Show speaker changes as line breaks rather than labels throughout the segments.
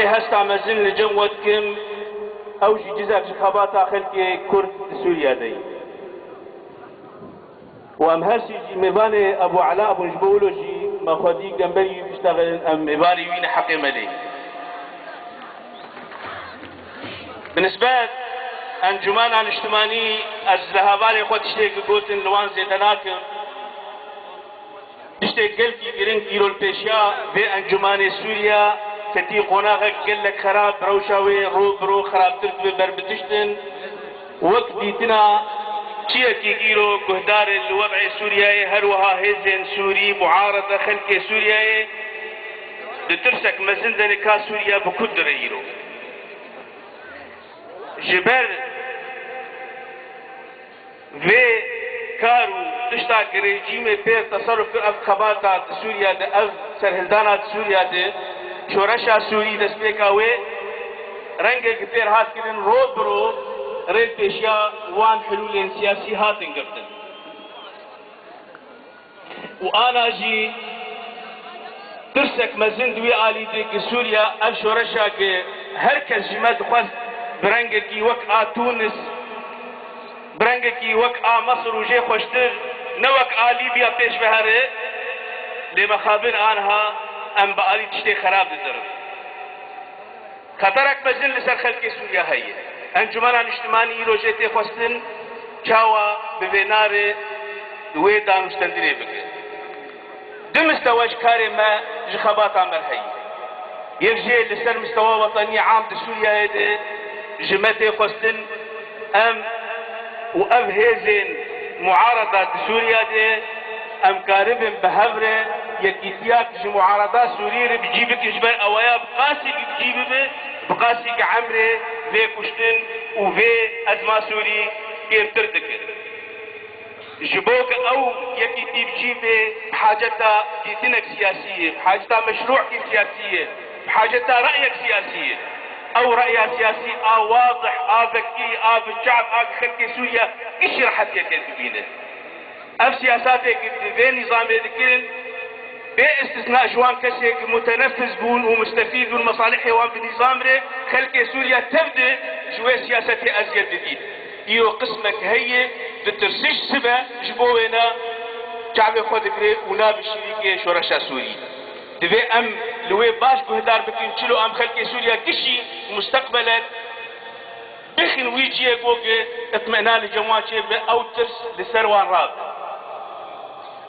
هستا مزن لجنوت كم او جي جزاك خباتا خلقي كرد سوريا دي وام هرسي جي مباني ابو علاء ابو جبولو جي ما خديك جنبري بيشتغل ام مباني وين حقي ملي بالنسبة انجمان عن اجتماعي الزهاباني خود اشتيك قوتن لوان زيدناكم اشتيك قلتي قرن كيلو البيشيا في انجمان سوريا كتي قناغك قل لك خراب روشاوي رو خراب ترد بربتشتن وقت ديتنا كي كيلو قهدار الوضع سوريا هروها هزن سوري معارضة خلق سوريا دترسك مزندن كا سوريا بكدر يرو جبر في كارو تشتاق ريجيم بير تصرف اف خباتا سوريا ده اف سرهلدانات سوريا ده شورشا سوري دسبيكاوي رنگك بير هات كرن رو برو ريد بيشيا وان حلول سياسي هاتن قبتن وانا جي ترسك مزند وي آلي ديك سوريا اف شورشا كي هركز جماد خواست برنگكي وك تونس برنگكي وك مصر وجي خوشتر نوك ليبيا بيش بهره لمخابن آنها ام بآلي تشتي خراب ددرم خطرك بزن لسر خلق سوريا هي انجمان اجتماعي روجيتي خوستن چاوا ببينار وي دانشتندري بك مستواج كاري ما جخبات عمر هي يجي لسر مستوى وطني عام سوريا هيدي جمتي خوستن ام وام هيزن معارضة سوريا دي ام كاربن بهبره يكيتياك جي معارضة سوريا بجيبك جبال اوايا بقاسي بجيبه بقاسي عمري في كشتن وفي ازما سوري كيف تردك جبوك او يكيتي بجيبه بحاجتها ديتنك سياسية بحاجتها مشروع كيف سياسية بحاجتها رأيك سياسية او رأيها سياسي واضح ذكي بالشعب خلق سوريا ايش رح تكذبينه اف سياساتك في نظام ذكرن باستثناء جوان كسيك متنفذ بون ومستفيد من مصالحه وان بنظام ره خلق سوريا تبدأ شوية سياساتي ازيد جديد ايو قسمك هي بترسيش سبا جبوينا شعب خود كري وناب الشريكة شورشا سوري دبي ام لوي باش بهدار بكين تشلو ام خلق سوريا كشي مستقبلا بخن ويجي جوجي اطمئنان لجماعة او ترس لسروان راب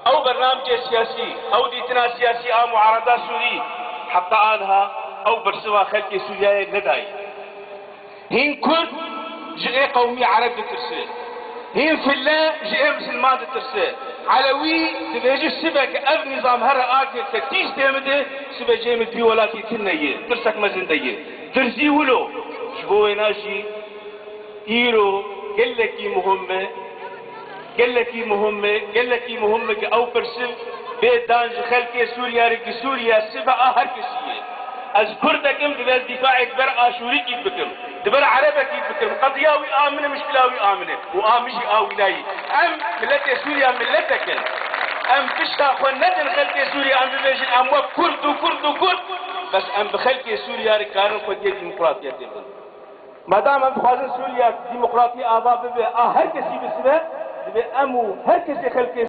او برنامج سياسي او ديتنا سياسي او معارضة سوري حتى آنها او برسوا خلق سوريا نداي هين كل جئي قومي عرب ترسل هين في الله جئي مسلمان ترسل علوي تبيجي السبك اب نظام هرا اكل تكتيش تيمده سبا جيمد بي ولاتي تنيه ترسك مزنديه ترزي ولو شبوه ناشي ايرو قلكي مهمه قلكي مهمه او برسل بيت دانج خلقي سوريا رقي سوريا سبا هركسيه اذكر دكم دبر دفاعك بر اشوري كيف بكم دبر عربه كيف بكم قضياوي امنه مشكلاوي امنه وامشي اولاي ام ملت سوريا ملتك ام فيشتا خندن خلقي سوريا ام بيجي ام كرد بس ام بخلقي سوريا ركانوا قضيه ديمقراطيه تبن ما دام ام خوازن سوريا ديمقراطيه اباب به هر كسي بسبه امو هر كسي خلقي